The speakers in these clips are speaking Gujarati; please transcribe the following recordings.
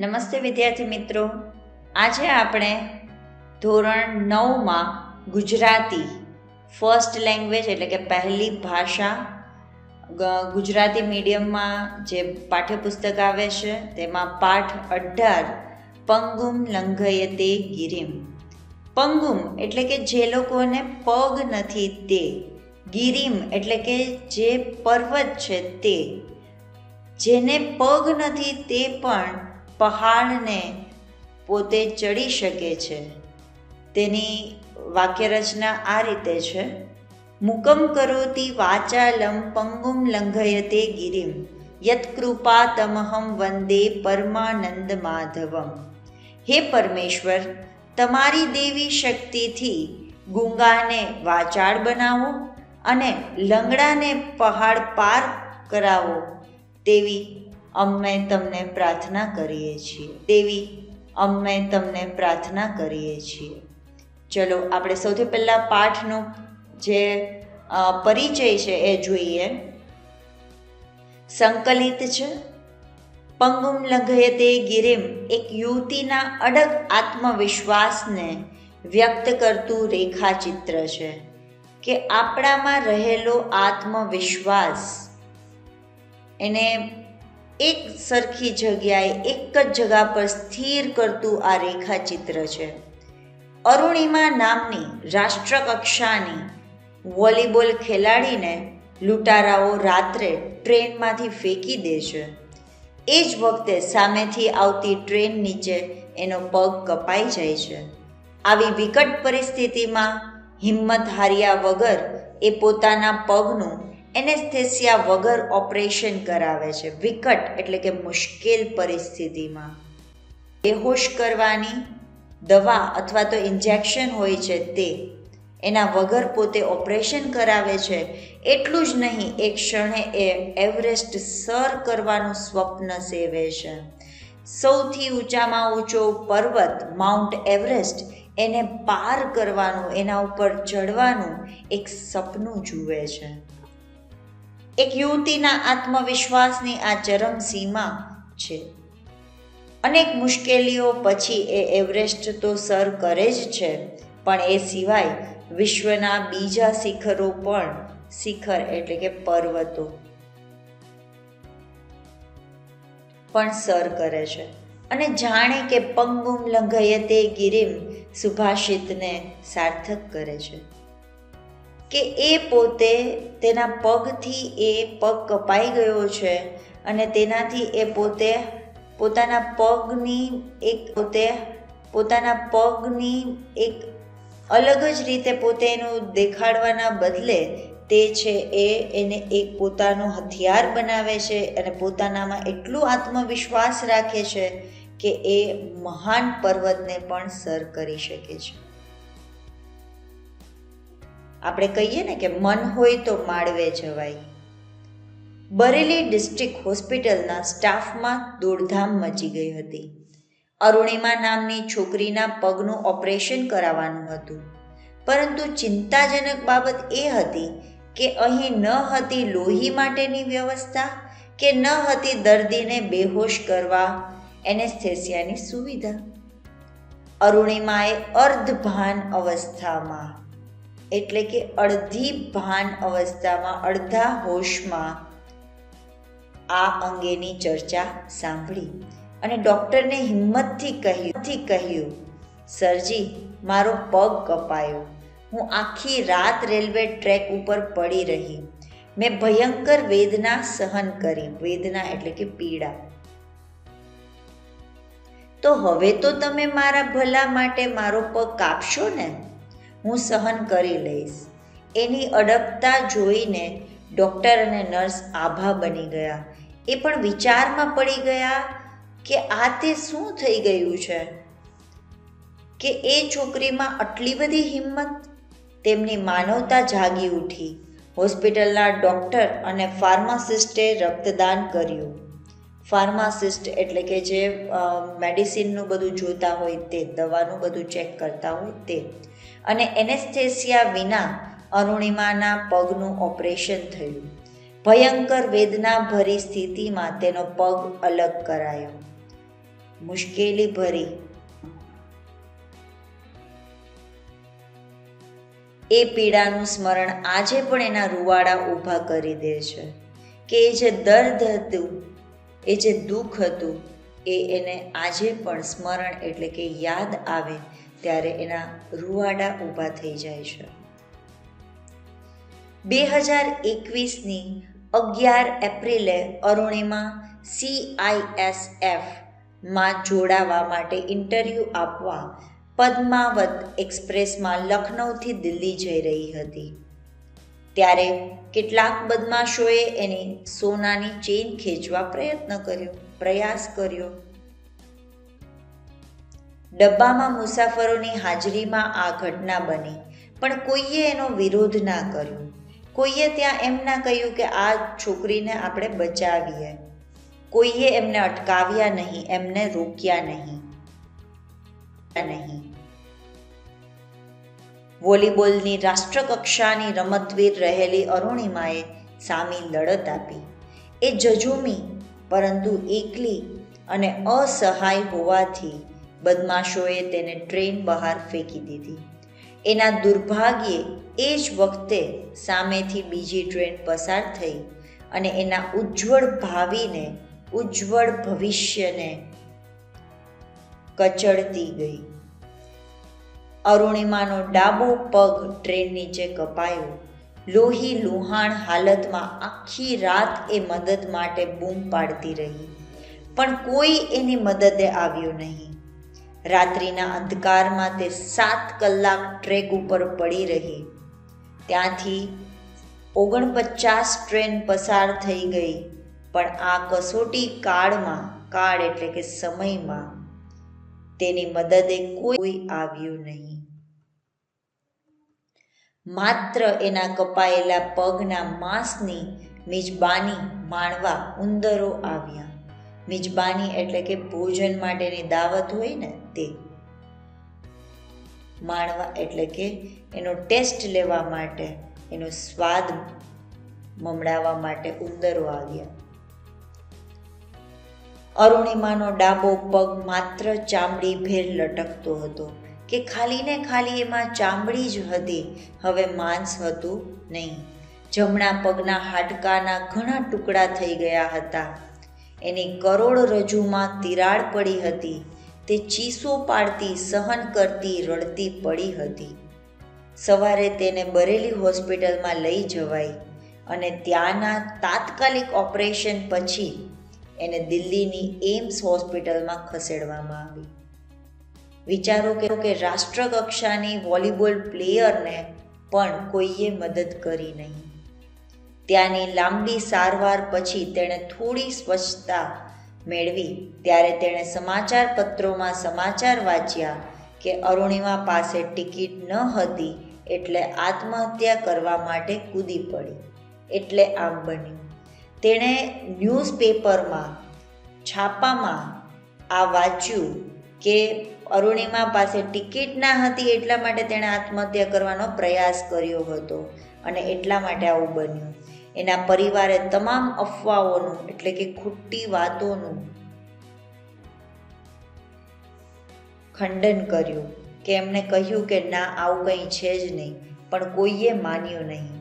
નમસ્તે વિદ્યાર્થી મિત્રો, આજે આપણે ધોરણ 9માં ગુજરાતી ફર્સ્ટ લેંગ્વેજ એટલે કે પહેલી ભાષા ગુજરાતી મીડિયમમાં જે પાઠ્યપુસ્તક આવે છે તેમાં પાઠ 18 પંગુમ લંઘયતે ગિરિમ. પંગુમ એટલે કે જે લોકોને પગ નથી તે, ગિરિમ એટલે કે જે પર્વત છે તે, જેને પગ નથી તે પણ પહાડને પોતે ચડી શકે છે. તેની વાક્યરચના આ રીતે છે: મુકમ કરોતિ વાચાલમ પંગુમ લંઘયતે ગિરિમ યત્કૃપા તમહમ વંદે પરમાનંદ માધવમ. હે પરમેશ્વર, તમારી દેવી શક્તિથી ગૂંગાને વાચાળ બનાવો અને લંગડાને પહાડ પાર કરાવો તેવી અમે તમને પ્રાર્થના કરીએ છીએ. ચલો આપણે સૌથી પહેલાં પાઠનો જે પરિચય છે એ જોઈએ. સંકલિત છે. પંગુમ લંઘયતે ગિરિમ એક યુવતીના અડગ આત્મવિશ્વાસને વ્યક્ત કરતું રેખાચિત્ર છે કે આપણામાં રહેલો આત્મવિશ્વાસ એને એક સરખી જગ્યાએ એક જ જગા પર સ્થિર કરતું આ રેખાચિત્ર છે. અરુણિમા નામની રાષ્ટ્રકક્ષાની વોલીબોલ ખેલાડીને લૂંટારાઓ રાત્રે ટ્રેનમાંથી ફેંકી દે છે. એ જ વખતે સામેથી આવતી ટ્રેન નીચે એનો પગ કપાઈ જાય છે. આવી વિકટ પરિસ્થિતિમાં હિંમત હાર્યા વગર એ પોતાના પગનું એનેસ્થેસિયા વગર ઓપરેશન કરાવે છે. વિકટ એટલે કે મુશ્કેલ પરિસ્થિતિમાં બેહોશ કરવાની દવા અથવા તો ઇન્જેક્શન હોય છે તે એના વગર પોતે ઓપરેશન કરાવે છે. એટલું જ નહીં, એક ક્ષણે એ એવરેસ્ટ સર કરવાનું સ્વપ્ન સેવે છે. સૌથી ઊંચામાં ઊંચો પર્વત માઉન્ટ એવરેસ્ટ એને પાર કરવાનું, એના ઉપર ચડવાનું એક સપનું જુએ છે. એક યુવતીના આત્મવિશ્વાસની આ ચરમસીમા છે. અનેક મુશ્કેલીઓ પછી એ એવરેસ્ટ તો સર કરે જ છે, પણ એ સિવાય વિશ્વના બીજા શિખરો પણ, શિખર એટલે કે પર્વતો પણ સર કરે છે. અને જાણે કે પંગુમ લંઘયતે ગિરિમ સુભાષિતને સાર્થક કરે છે કે એ પોતે તેના પગથી એ પગ કપાઈ ગયો છે અને તેનાથી એ પોતે પોતાના પગની એક અલગ જ રીતે પોતે એનું દેખાડવાના બદલે તે છે એને એક પોતાનો હથિયાર બનાવે છે અને પોતાનામાં એટલું આત્મવિશ્વાસ રાખે છે કે એ મહાન પર્વતને પણ સર કરી શકે છે. આપણે કહીએ ને કે મન હોય તો માળવે જવાય. બરેલી ડિસ્ટ્રિક્ટ હોસ્પિટલના સ્ટાફમાં દોડધામ મચી ગઈ હતી. અરુણિમા નામની છોકરીના પગનું ઓપરેશન કરાવવાનું હતું, પરંતુ ચિંતાજનક બાબત એ હતી કે અહીં ન હતી લોહી માટેની વ્યવસ્થા કે ન હતી દર્દીને બેહોશ કરવા એનેસ્થેસિયાની સુવિધા. અરુણિમાએ અર્ધભાન અવસ્થામાં એટલે કે અડધી ભાન અવસ્થામાં, અડધા હોશમાં આ અંગેની ચર્ચા સાંભળી અને ડૉક્ટરને હિંમતથી કહ્યું, સરજી, મારો પગ કપાયો. હું આખી રાત રેલવે ટ્રેક ઉપર પડી રહી. મેં ભયંકર વેદના સહન કરી. વેદના એટલે કે પીડા. તો હવે તો તમે મારા ભલા માટે મારો પગ કાપશો ને? હું સહન કરી લઈશ. એની અડગતા જોઈને ડૉક્ટર અને નર્સ આભા બની ગયા. એ પણ વિચારમાં પડી ગયા કે આ તે શું થઈ ગયું છે કે એ છોકરીમાં આટલી બધી હિંમત. તેમની માનવતા જાગી ઉઠી. હોસ્પિટલના ડૉક્ટર અને ફાર્માસિસ્ટે રક્તદાન કર્યું. ફાર્માસિસ્ટ એટલે કે જે મેડિસિનનું બધું જોતા હોય તે, દવાનું બધું ચેક કરતા હોય તે. અને એનેસ્થેસિયા વિના અરુણિમાના પગનું ઓપરેશન થયું. ભયંકર વેદનાભરી સ્થિતિમાં તેનો પગ અલગ કરાયો. મુશ્કેલી ભરી એ પીડાનું સ્મરણ આજે પણ એના રૂવાડા ઊભા કરી દે છે કે એ જે દર્દ હતું, એ જે દુઃખ હતું, એ એને આજે પણ સ્મરણ એટલે કે યાદ આવે ત્યારે એના રૂવાડા ઊભા થઈ જાય છે. 2021ની 11 એપ્રિલે અરુણિમા CISFમાં જોડાવા માટે ઇન્ટરવ્યૂ આપવા પદ્માવત એક્સપ્રેસમાં લખનૌથી દિલ્હી જઈ રહી હતી. ત્યારે કેટલાક બદમાશોએ એની સોનાની ચેઇન ખેંચવા પ્રયાસ કર્યો. ડબ્બામાં મુસાફરોની હાજરીમાં આ ઘટના બની, પણ કોઈએ એનો વિરોધ ના કર્યો. કોઈએ ત્યાં એમ ના કહ્યું કે આ છોકરીને આપણે બચાવીએ. કોઈએ એમને અટકાવ્યા નહીં, એમને રોક્યા નહીં. વોલીબોલની રાષ્ટ્રકક્ષાની રમતવીર રહેલી અરુણિમાએ સામી લડત આપી. એ ઝઝૂમી પરંતુ એકલી અને અસહાય હોવાથી બદમાશોએ તેને ટ્રેન બહાર ફેંકી દીધી. એના દુર્ભાગ્યે એ જ વખતે સામેથી બીજી ટ્રેન પસાર થઈ અને એના ઉજ્જવળ ભાવિને, ઉજ્જવળ ભવિષ્યને કચડતી ગઈ. અરુણિમાનો ડાબો પગ ટ્રેન નીચે કપાયો. લોહી લુહાણ હાલતમાં આખી રાત એ મદદ માટે બૂમ પાડતી રહી, પણ કોઈ એની મદદે આવ્યું નહીં. રાત્રિના અંધકારમાં તે 7 કલાક ટ્રેક ઉપર પડી રહી. ત્યાંથી 49 ટ્રેન પસાર થઈ ગઈ, પણ આ કસોટી કાળ એટલે કે સમયમાં તેની મદદે કોઈ આવ્યું નહીં. માત્ર એના કપાયેલા પગના માંસની મિજબાની માણવા ઉંદરો આવ્યા. મિજબાની એટલે કે ભોજન માટેની દાવત હોય ને તે. માણવા એટલે કે એનો ટેસ્ટ લેવા માટે, એનો સ્વાદ મમડાવવા માટે ઉંદરો આવ્યા. અરુણિમાનો ડાબો પગ માત્ર ચામડી ભેર લટકતો હતો કે ખાલી ને ખાલી એમાં ચામડી જ હતી, હવે માંસ હતું નહીં. જમણા પગના હાડકાના ઘણા ટુકડા થઈ ગયા હતા. એની કરોડરજ્જુમાં તિરાડ પડી હતી. તે ચીસો પાડતી, સહન કરતી, રડતી પડી હતી. સવારે તેને બરેલી હોસ્પિટલમાં લઈ જવાઈ અને ત્યાંના તાત્કાલિક ઓપરેશન પછી એને દિલ્હીની એમ્સ હોસ્પિટલમાં ખસેડવામાં આવી. વિચારો કે રાષ્ટ્રકક્ષાની વોલીબોલ પ્લેયરને પણ કોઈએ મદદ કરી નહીં. ત્યાંની લાંબી સારવાર પછી તેણે થોડી સ્વચ્છતા મેળવી ત્યારે તેણે સમાચાર પત્રોમાં સમાચાર વાંચ્યા કે અરુણિમા પાસે ટિકિટ ન હતી, એટલે આત્મહત્યા કરવા માટે કૂદી પડી. એટલે આમ બન્યું. તેણે ન્યૂઝપેપરમાં, છાપામાં આ વાંચ્યું કે અરુણિમા પાસે ટિકિટ ના હતી, એટલા માટે તેણે આત્મહત્યા કરવાનો પ્રયાસ કર્યો હતો અને એટલા માટે આવું બન્યું. એના પરિવારે તમામ અફવાઓનું એટલે કે ખોટી વાતોનું ખંડન કર્યું કે એમને કહ્યું કે ના, આવું કંઈ છે જ નહીં, પણ કોઈએ માન્યું નહીં.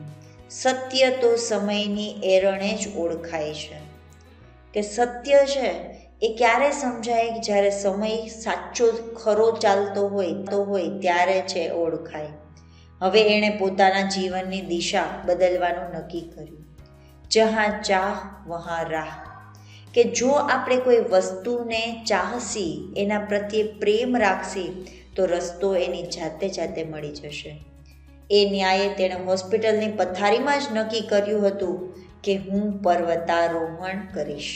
સત્ય તો સમયની એરણે જ ઓળખાય છે. કે સત્ય છે એ ક્યારે સમજાય? જ્યારે સમય સાચો ખરો ચાલતો હોય ત્યારે છે ઓળખાય. હવે એણે પોતાના જીવનની દિશા બદલવાનું નક્કી કર્યું. જહાં ચાહ વહાં રાહ. કે જો આપણે કોઈ વસ્તુને ચાહસી, એના પ્રત્યે પ્રેમ રાખશી, તો રસ્તો એની જાતે મળી જશે. એ ન્યાયે તેણે હોસ્પિટલની પથારીમાં જ નક્કી કર્યું હતું કે હું પર્વતારોહણ કરીશ,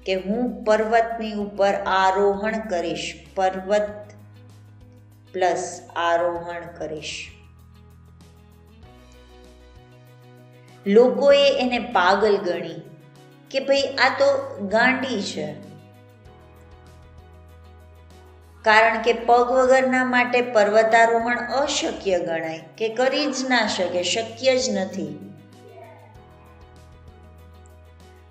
કે હું પર્વતની ઉપર આરોહણ કરીશ, પર્વત પ્લસ આરોહણ કરીશ. લોકોએ એને પાગલ ગણી કે ભાઈ આ તો ગાંડી છે, કારણ કે પગ વગરના માટે પર્વતારોહણ અશક્ય ગણાય, કે કરી જ ના શકે, શક્ય જ નથી.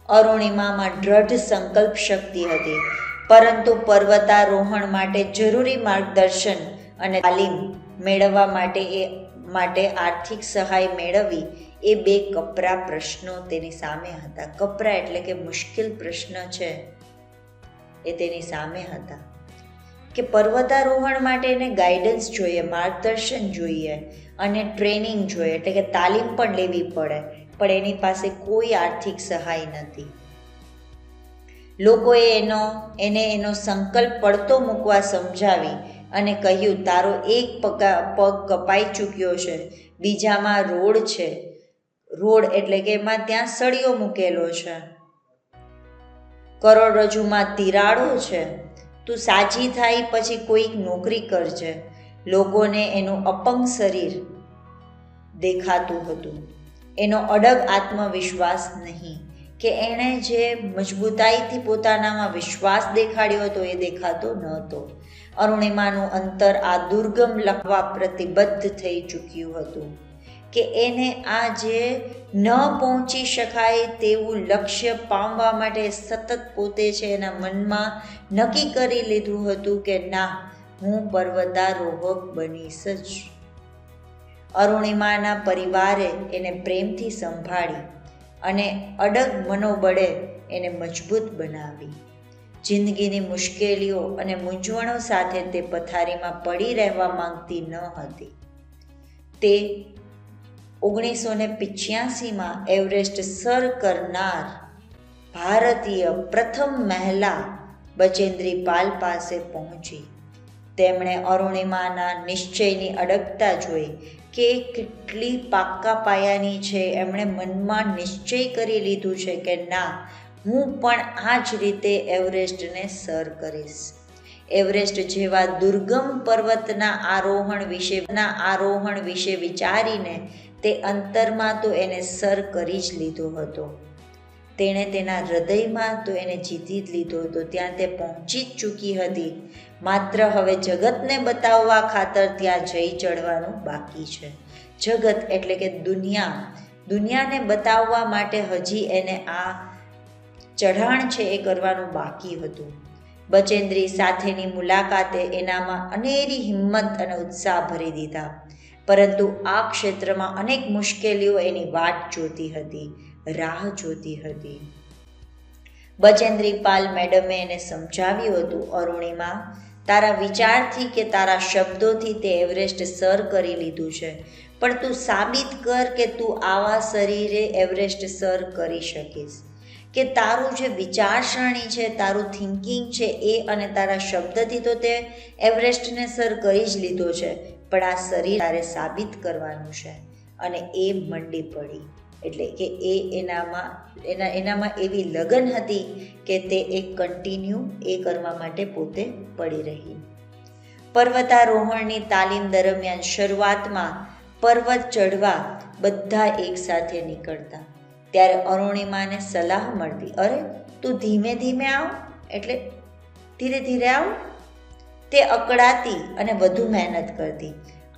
અરુણિમામાં દ્રઢ સંકલ્પ શક્તિ હતી. પરંતુ પર્વતારોહણ માટે જરૂરી માર્ગદર્શન અને તાલીમ મેળવવા માટે આર્થિક સહાય મેળવવી એ બે કપરા પ્રશ્નો તેની સામે હતા. કપરા એટલે કે મુશ્કેલ પ્રશ્ન છે એ તેની સામે હતા કે પર્વતારોહણ માટે એને ગાઈડન્સ જોઈએ, માર્ગદર્શન જોઈએ અને ટ્રેનિંગ જોઈએ, એટલે કે તાલીમ પણ લેવી પડે, પણ એની પાસે કોઈ આર્થિક સહાય નથી. લોકોએ એનો સંકલ્પ પડતો મૂકવા સમજાવી અને કહ્યું, તારો એક પગ કપાઈ ચૂક્યો છે, બીજામાં રોડ છે, રોડ એટલે કે એમાં ત્યાં સળિયો મૂકેલો છે, કરોડરજ્જુમાં તિરાડો છે, તું સાજી થાય પછી કોઈક નોકરી કરજે. લોકોને એનું અપંગ શરીર દેખાતું હતું, એનો અડગ આત્મવિશ્વાસ નહીં, કે એણે જે મજબૂતાઈથી પોતાનામાં વિશ્વાસ દેખાડ્યો હતો એ દેખાતો ન હતો. અરુણિમાનું અંતર આ દુર્ગમ લખવા પ્રતિબદ્ધ થઈ ચૂક્યું હતું કે એને આ જે ન પહોંચી શકાય તેવું લક્ષ્ય પામવા માટે સતત પોતે છે એના મનમાં નક્કી કરી લીધું હતું કે ના, હું પર્વતારોહક બનીશ જ. અરુણિમાના પરિવારે એને પ્રેમથી સંભાળી અને અડગ મનોબળે એને મજબૂત બનાવી. જિંદગીની મુશ્કેલીઓ અને મૂંઝવણો સાથે તે પથારીમાં પડી રહેવા માંગતી ન હતી. તે 1985માં એવરેસ્ટ સર કરનાર ભારતીય પ્રથમ મહિલા બચેન્દ્રી પાલ પાસે પહોંચી. તેમણે અરુણિમાના નિશ્ચયની અડગતા જોઈ કે કેટલી પાક્કા પાયાની છે. એમણે મનમાં નિશ્ચય કરી લીધું છે કે ના, હું પણ આ જ રીતે એવરેસ્ટને સર કરીશ. એવરેસ્ટ જેવા દુર્ગમ પર્વતના આરોહણ વિશે વિચારીને તે અંતરમાં તો એને સર કરી જ લીધો હતો. તેણે તેના હૃદયમાં તો એને જીતી જ લીધો હતો. ત્યાં તે પહોંચી જ ચૂકી હતી. માત્ર હવે જગતને બતાવવા ખાતર ત્યાં જઈ ચડવાનું બાકી છે. જગત એટલે કે દુનિયાને બતાવવા માટે હજી એને આ ચઢાણ છે એ કરવાનું બાકી હતું. બચેન્દ્રી સાથેની મુલાકાતે એનામાં અનેરી હિંમત અને ઉત્સાહ ભરી દીધા. પરંતુ આ ક્ષેત્રમાં અનેક મુશ્કેલીઓ એની વાટ જોતી હતી, રાહ જોતી હતી. બચેન્દ્રી પાલ મેડમે એને સમજાવ્યું હતું, અરુણિમા, તારા વિચારથી કે તારા શબ્દોથી તે એવરેસ્ટ સર કરી લીધું છે, પણ તું સાબિત કર કે તું આવા શરીરે એવરેસ્ટ સર કરી શકીશ. કે તારું જે વિચારસરણી છે, તારું થિંકિંગ છે એ અને તારા શબ્દથી તો તે એવરેસ્ટને સર કરી જ લીધો છે, પણ આ શરીર તારે સાબિત કરવાનું છે. અને એ મંડી પડી. એટલે કે એનામાં એવી લગન હતી કે તે કન્ટિન્યુ કરવા માટે પોતે પડી રહી. પર્વતારોહણની તાલીમ દરમિયાન શરૂઆતમાં પર્વત ચઢવા બધા એકસાથે નીકળતા. ત્યારે અરુણિમાને સલાહ મળતી, અરે તું ધીમે ધીમે આવ, એટલે ધીરે ધીરે આવ. તે અકળાતી અને વધુ મહેનત કરતી.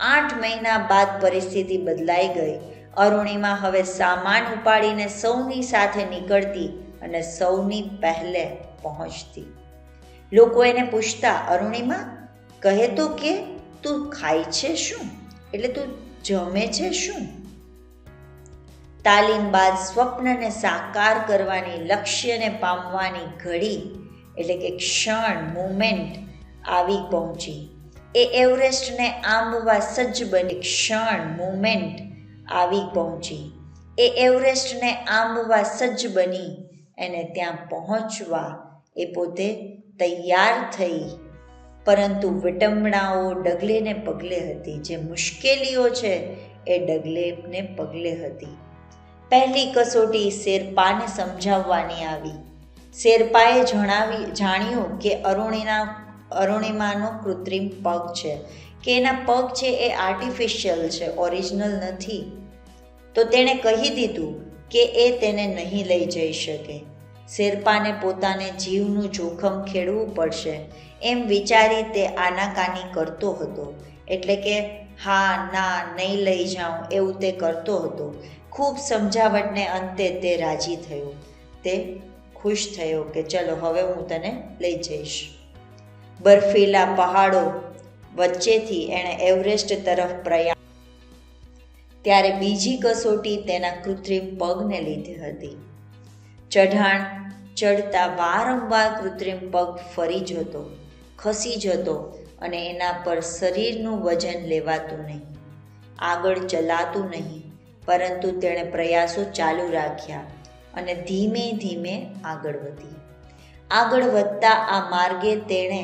8 મહિના બાદ પરિસ્થિતિ બદલાઈ ગઈ. અરુણિમા હવે સામાન ઉપાડીને સૌની સાથે નીકળતી અને સૌની પહેલે પહોંચતી. લોકો એને પૂછતા, અરુણિમા, કહે તો કે તું ખાય છે શું? એટલે તું જમે છે શું? તાલીમ બાદ સ્વપ્નને સાકાર કરવાની, લક્ષ્યને પામવાની ઘડી એટલે કે ક્ષણ, મુમેન્ટ આવી પહોંચી. એ એવરેસ્ટને આંબવા સજ્જ બની. ક્ષણ, મુમેન્ટ આવી પહોંચી. એ એવરેસ્ટને આંબવા સજ્જ બની એને ત્યાં પહોંચવા એ પોતે તૈયાર થઈ. પરંતુ વિટંબણાઓ ડગલે ને પગલે હતી. જે મુશ્કેલીઓ છે એ ડગલે ને પગલે હતી. પહેલી કસોટી શેરપાને સમજાવવાની આવી. શેરપાએ જાણ્યું કે અરુણિમાનો કૃત્રિમ પગ છે, કે એના પગ છે એ આર્ટિફિશિયલ છે, ઓરિજિનલ નથી. તો તેણે કહી દીધું કે એ તેને નહીં લઈ જઈ શકે. શેરપાને પોતાને જીવનું જોખમ ખેડવું પડશે એમ વિચારી તે આનાકાની કરતો હતો. એટલે કે હા, ના, નહીં લઈ જાઉં એવું તે કરતો હતો. ખૂબ સમજાવટને અંતે તે રાજી થયો. તે ખુશ થયો કે ચલો હવે હું તને લઈ જઈશ. બર્ફીલા પહાડો વચ્ચેથી એણે એવરેસ્ટ તરફ પ્રયાણ. ત્યારે બીજી કસોટી તેના કૃત્રિમ પગને લીધે હતી. ચઢાણ ચડતા વારંવાર કૃત્રિમ પગ ફરી જતો, ખસી જતો અને એના પર શરીરનું વજન લેવાતું નહીં, આગળ ચલાતું નહીં. પરંતુ તેણે પ્રયાસો ચાલુ રાખ્યા અને ધીમે ધીમે આગળ વધી. આગળ વધતા આ માર્ગે તેણે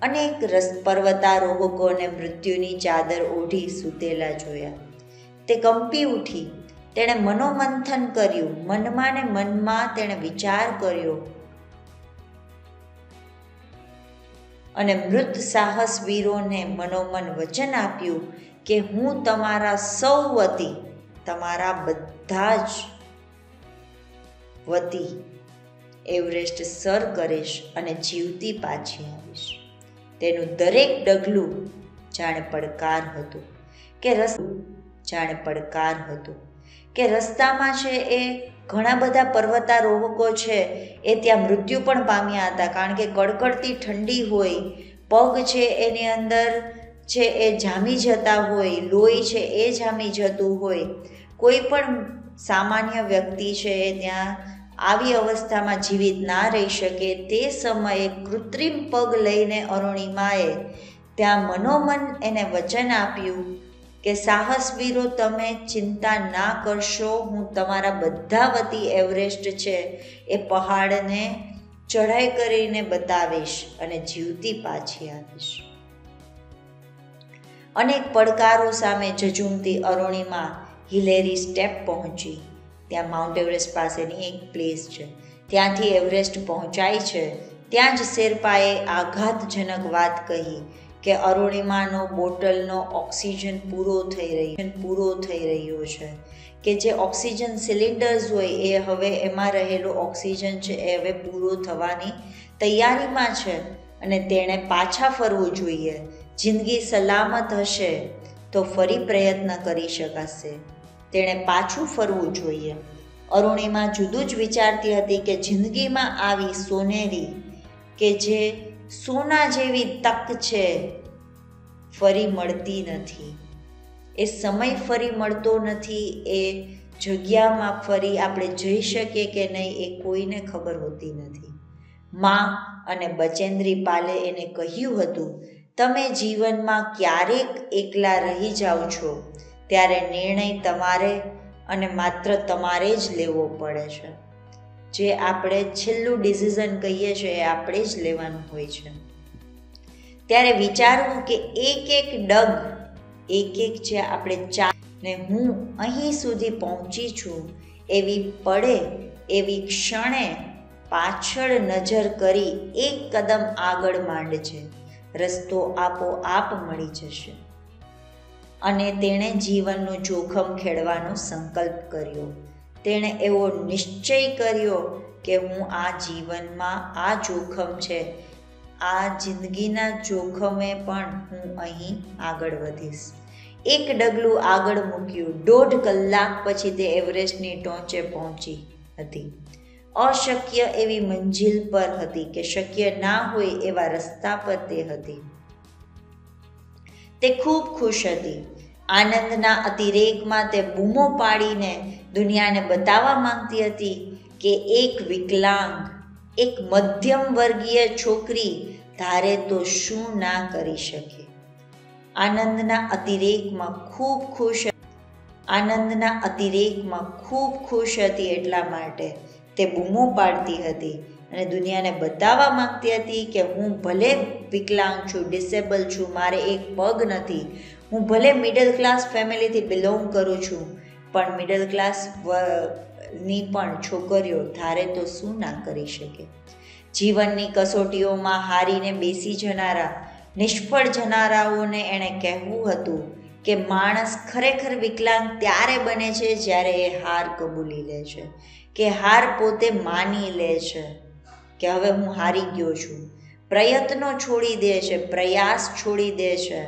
અનેક પર્વતારોહકોને મૃત્યુની ચાદર ઓઢી સૂતેલા જોયા. તે કંપી ઉઠી. તેણે મનોમંથન કર્યું. મનમાં ને મનમાં તેણે વિચાર કર્યો અને મૃત સાહસવીરોને મનોમન વચન આપ્યું કે હું તમારા સૌ વતી, તમારા બધા જ વતી એવરેસ્ટ સર કરીશ અને જીવતી પાછી આવીશ. તેનું દરેક ડગલું જાણે પડકાર હતું કે રસ્તામાં છે એ ઘણા બધા પર્વતારોહકો છે એ ત્યાં મૃત્યુ પણ પામ્યા હતા. કારણ કે કડકડતી ઠંડી હોય, પગ છે એની અંદર છે એ જામી જતા હોય, લોહી છે એ જામી જતું હોય. કોઈ પણ સામાન્ય વ્યક્તિ છે એ ત્યાં આવી અવસ્થામાં જીવિત ના રહી શકે. તે સમયે કૃત્રિમ પગ લઈને અરુણિમાએ ત્યાં મનોમન એને વચન આપ્યું કે સાહસવીરો, તમે ચિંતા ના કરશો, હું તમારા બધા વતી એવરેસ્ટ છે એ પહાડને ચઢાઈ કરીને બતાવીશ અને જીવતી પાછી આવીશ. અનેક પડકારો સામે ઝઝૂમતી અરુણિમા હિલેરી સ્ટેપ પહોંચી. ત્યાં માઉન્ટ એવરેસ્ટ પાસેની એક પ્લેસ છે, ત્યાંથી એવરેસ્ટ પહોંચાય છે. ત્યાં જ શેરપાએ આઘાતજનક વાત કહી કે અરુણિમાનો બોટલનો ઓક્સિજન પૂરો થઈ રહ્યો છે, કે જે ઓક્સિજન સિલિન્ડર્સ હોય એ હવે એમાં રહેલો ઓક્સિજન છે એ હવે પૂરો થવાની તૈયારીમાં છે અને તેણે પાછા ફરવું જોઈએ. જિંદગી સલામત હશે તો ફરી પ્રયત્ન કરી શકાશે. તેણે પાછું ફરવું જોઈએ. અરુણિમા જુદું જ વિચારતી હતી કે જિંદગીમાં આવી સોનેરી કે જે સોના જેવી તક છે ફરી મળતી નથી. એ સમય ફરી મળતો નથી. એ જગ્યામાં ફરી આપણે જઈ શકીએ કે નહીં એ કોઈને ખબર હોતી નથી. માં અને બચેન્દ્રી પાલે એને કહ્યું હતું, તમે જીવનમાં ક્યારેક એકલા રહી જાઓ છો ત્યારે નિર્ણય તમારે અને માત્ર તમારે જ લેવો પડે છે. જે આપણે છેલ્લું ડિસિઝન કહીએ છીએ એ આપણે જ લેવાનું હોય છે. ત્યારે વિચારવું કે એક જે આપણે ને હું અહીં સુધી પહોંચી છું એવી ક્ષણે પાછળ નજર કરી એક કદમ આગળ માંડજે. રસ્તો આપોઆપ મળી જશે. અને તેણે જીવનનું જોખમ ખેડવાનો સંકલ્પ કર્યો. તેણે એવો નિશ્ચય કર્યો કે હું આ જીવનમાં આ જોખમ છે, આ જિંદગીના જોખમે પણ હું અહીં આગળ વધીશ. એક ડગલું આગળ મૂક્યું. 1.5 કલાક પછી તે એવરેસ્ટની ટોચે પહોંચી હતી. અશક્ય એવી મંજિલ પર હતી કે શક્ય ના હોય એવા રસ્તા પર તે હતી. તે ખૂબ ખુશ હતી. આનંદના અતિરેકમાં તે બૂમો પાડીને દુનિયાને બતાવવા માંગતી હતી કે એક વિકલાંગ, એક મધ્યમ વર્ગીય છોકરી ધારે તો શું ના કરી શકે. આનંદના અતિરેકમાં ખૂબ ખુશ હતી. એટલા માટે તે બૂમો પાડતી હતી અને દુનિયાને બતાવવા માંગતી હતી કે હું ભલે વિકલાંગ છું, ડિસેબલ છું, મારે એક પગ નથી, હું ભલે મિડલ ક્લાસ ફેમિલીથી બિલોંગ કરું છું, પણ મિડલ ક્લાસની પણ છોકરીઓ ધારે તો શું ના કરી શકે. જીવનની કસોટીઓમાં હારીને બેસી જનારા, નિષ્ફળ જનારાઓને એણે કહેવું હતું કે માણસ ખરેખર વિકલાંગ ત્યારે બને છે જ્યારે એ હાર કબૂલી લે છે, કે હાર પોતે માની લે છે કે હવે હું હારી ગયો છું. પ્રયત્નો છોડી દે છે, પ્રયાસ છોડી દે છે.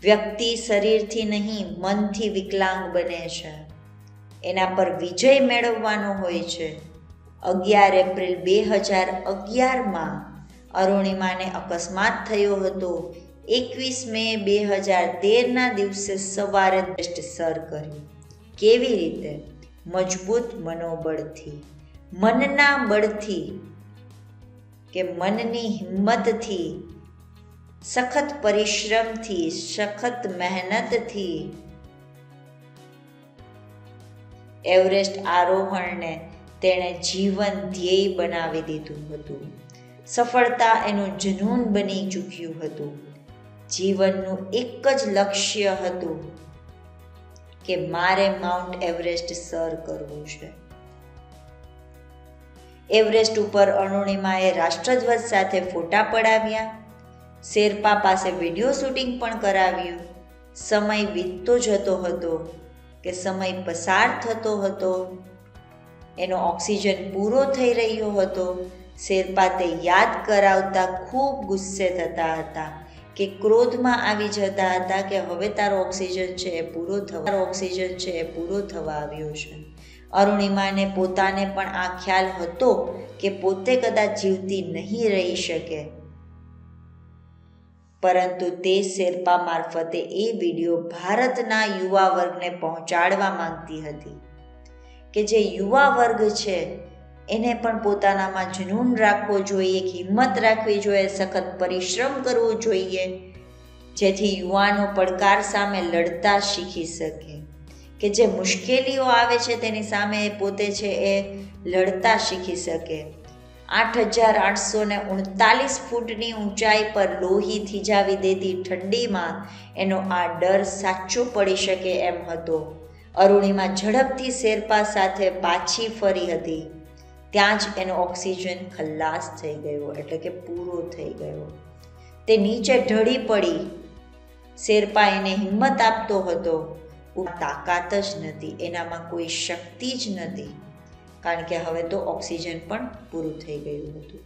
વ્યક્તિ શરીરથી નહીં મનથી વિકલાંગ બને છે. એના પર વિજય મેળવવાનો હોય છે. 11 એપ્રિલ 2011માં અરુણિમાને અકસ્માત થયો હતો. 21 મે 2013ના દિવસે સવારે એવરેસ્ટ સર કર્યું. કેવી રીતે? મજબૂત મનોબળથી, મનના બળથી કે મનની હિંમતથી, સખત પરિશ્રમથી, સખત મહેનતથી એવરેસ્ટ આરોહણને તેણે જીવન ધ્યેય બનાવી દીધું હતું. સફળતા એનું જનૂન બની ચૂક્યું હતું. જીવનનું એક જ લક્ષ્ય હતું કે મારે માઉન્ટ એવરેસ્ટ સર કરવું છે. એવરેસ્ટ ઉપર અરુણિમાએ રાષ્ટ્રધ્વજ સાથે ફોટા પડાવ્યા. શેરપા પાસે વિડીયો શૂટિંગ પણ કરાવ્યું. સમય વીતતો જતો હતો કે સમય પસાર થતો હતો. એનો ઓક્સિજન પૂરો થઈ રહ્યો હતો. શેરપા તે યાદ કરાવતા ખૂબ ગુસ્સે થતા હતા કે ક્રોધમાં આવી જતા હતા કે હવે તારો ઓક્સિજન છે એ પૂરો થવા આવ્યો છે. અરુણિમાને પોતાને પણ આ ખ્યાલ હતો કે પોતે કદાચ જીવતી નહીં રહી શકે, પરંતુ તે શેરપા મારફતે એ વિડીયો ભારતના યુવા વર્ગને પહોંચાડવા માંગતી હતી કે જે યુવા વર્ગ છે એને પણ પોતાનામાં જનૂન રાખવો જોઈએ, હિંમત રાખવી જોઈએ, સખત પરિશ્રમ કરવો જોઈએ, જેથી યુવાનો પડકાર સામે લડતા શીખી શકે, કે જે મુશ્કેલીઓ આવે છે તેની સામે પોતે છે એ લડતા શીખી શકે. 8,839 ફૂટની ઊંચાઈ પર લોહી થીજાવી દેતી ઠંડીમાં એનો આ ડર સાચો પડી શકે એમ હતો. અરુણિમા ઝડપથી શેરપા સાથે પાછી ફરી હતી. ત્યાં જ એનો ઓક્સિજન ખલ્લાસ થઈ ગયો, એટલે કે પૂરો થઈ ગયો. તે નીચે ઢળી પડી. શેરપા એને હિંમત આપતો હતો. તાકાત જ નથી, એનામાં કોઈ શક્તિ જ નથી, કારણ કે હવે તો ઓક્સિજન પણ પૂરું થઈ ગયું હતું.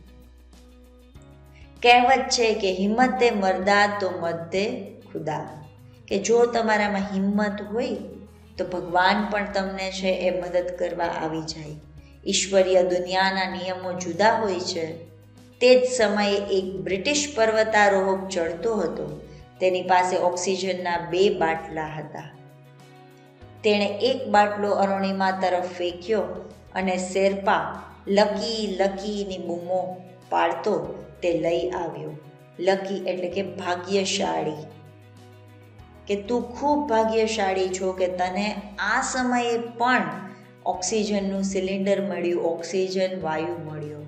કહેવત છે કે હિંમતે મર્દા તો મદ્દે ખુદા, કે જો તમારામાં હિંમત હોય તો ભગવાન પણ તમને છે એ મદદ કરવા આવી જાય. ઈશ્વરીય દુનિયાના નિયમો જુદા હોય છે. તે જ સમયે એક બ્રિટિશ પર્વતારોહક ચડતો હતો. તેની પાસે ઓક્સિજનના 2 બાટલા હતા. તેણે એક બાટલો અરુણિમા તરફ ફેંક્યો અને શેરપા લકી લકીની બૂમો પાડતો તે લઈ આવ્યો. લકી એટલે કે ભાગ્યશાળી, કે તું ખૂબ ભાગ્યશાળી છો કે તને આ સમયે પણ ઓક્સિજનનું સિલિન્ડર મળ્યું, ઓક્સિજન વાયુ મળ્યો.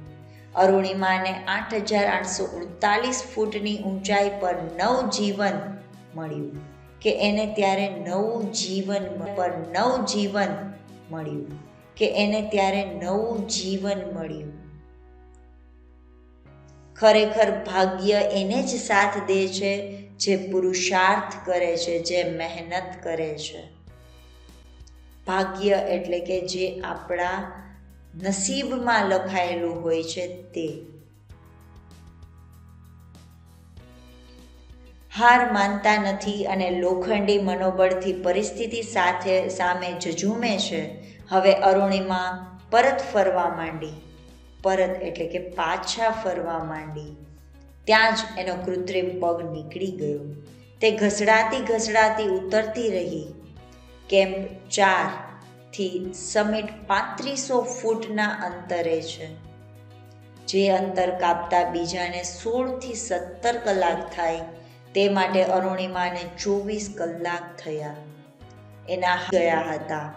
અરુણિમાને 8,839 ફૂટની ઊંચાઈ પર નવજીવન મળ્યું, કે એને ત્યારે નવું જીવન મળ્યું. ખરેખર ભાગ્ય એને જ સાથ દે છે જે પુરુષાર્થ કરે છે, જે મહેનત કરે છે. ભાગ્ય એટલે કે જે આપણા નસીબમાં લખાયેલું હોય છે તે. હાર માનતા નથી અને લોખંડી મનોબળથી પરિસ્થિતિ સામે ઝઝૂમે છે. હવે અરુણિમા પરત ફરવા માંડી. પરત એટલે કે પાછા ફરવા માંડી. ત્યાં જ એનો કૃત્રિમ પગ નીકળી ગયો. તે ઘસડાતી ઉતરતી રહી. કેમ્પ 4 થી સમિટ 3500 ફૂટના અંતરે છે. જે અંતર કાપતા બીજાને 16 થી 17 કલાક થાય, તે માટે અરુણિમાને 24 કલાક થયા. એના ગયા હતા,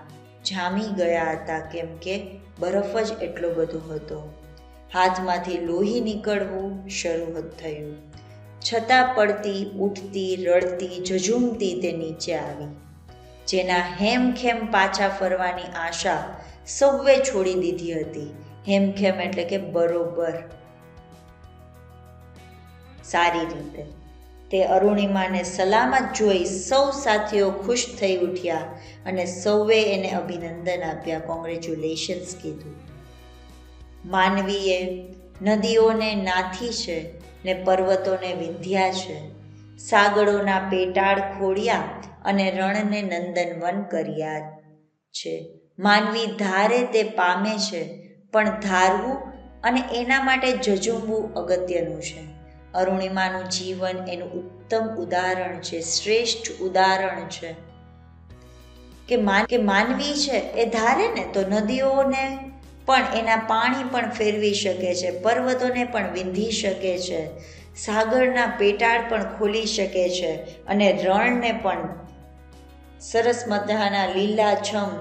જામી ગયા હતા, કેમ કે બરફ જ એટલો બધો હતો. હાથમાંથી લોહી નીકળવું શરૂ થયું. છતાં પડતી, ઉઠતી, રડતી, ઝઝૂમતી તે નીચે આવી. જેના હેમખેમ પાછા ફરવાની આશા સૌએ છોડી દીધી હતી. હેમખેમ એટલે કે બરોબર, સારી રીતે. તે અરુણિમાને સલામત જોઈ સૌ સાથીઓ ખુશ થઈ ઉઠ્યા અને સૌએ એને અભિનંદન આપ્યા, કોંગ્રેચ્યુલેશન્સ કીધું. માનવીએ નદીઓને નાથી છે ને પર્વતોને વિંધ્યા છે, સાગરોના પેટાળ ખોડ્યા અને રણને નંદનવન કર્યા છે. માનવી ધારે તે પામે છે, પણ ધારવું અને એના માટે ઝઝૂમવું અગત્યનું છે. અરુણિમાનું જીવન એનું ઉત્તમ ઉદાહરણ છે, શ્રેષ્ઠ ઉદાહરણ છે કે માનવી છે એ ધારે ને તો નદીઓને પણ એના પાણી પણ ફેરવી શકે છે, પર્વતોને પણ વિંધી શકે છે, સાગરના પેટાળ પણ ખોલી શકે છે અને રણને પણ સરસ મજાના લીલાછમ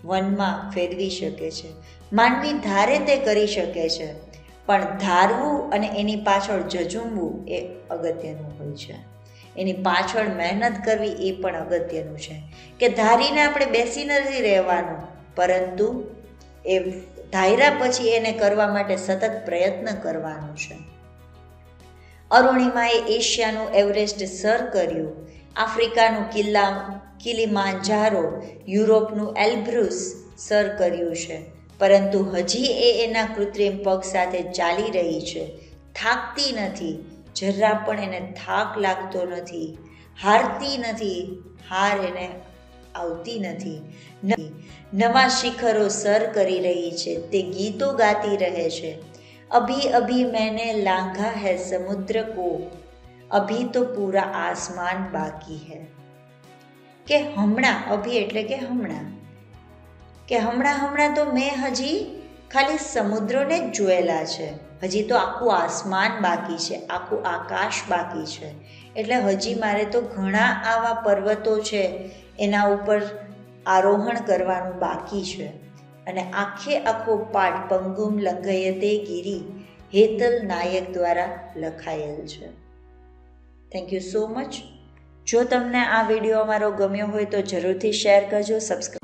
વનમાં ફેરવી શકે છે. માનવી ધારે તે કરી શકે છે, પણ ધારવું અને એની પાછળ ઝઝૂમવું એ અગત્યનું હોય છે. એની પાછળ મહેનત કરવી એ પણ અગત્યનું છે કે ધારીને આપણે બેસી નથી રહેવાનું, પરંતુ એ ધાર્યા પછી એને કરવા માટે સતત પ્રયત્ન કરવાનો છે. અરુણિમાએ એશિયાનું એવરેસ્ટ સર કર્યું, આફ્રિકાનું કિલિમાંજારો, યુરોપનું એલ્બ્રુસ સર કર્યું છે, પરંતુ હજી એ એના કૃત્રિમ પગ સાથે ચાલી રહી છે. થાકતી નથી, જરા પણ એને થાક લાગતો નથી, હારતી નથી, હાર એને આવતી નથી, નવા શિખરો સર કરી રહી છે. તે ગીતો ગાતી રહે છે. અભી અભી મેને લાંઘા હૈ સમુદ્ર કો, અભી તો પૂરા આસમાન બાકી હૈ. કે હમણાં, અભી એટલે કે હમણાં, કે હમણાં તો મેં હજી ખાલી સમુદ્રોને જ જોયેલા છે, હજી તો આખું આસમાન બાકી છે, આખું આકાશ બાકી છે. એટલે હજી મારે તો ઘણા આવા પર્વતો છે એના ઉપર આરોહણ કરવાનું બાકી છે. અને આખો પાઠ પંગુમ લંઘયતે ગિરી હેતલ નાયક દ્વારા લખાયેલ છે. Thank you so much. જો તમને આ વિડીયો અમારો ગમ્યો હોય તો જરૂરથી શેર કરજો, સબસ્ક્રાઈબ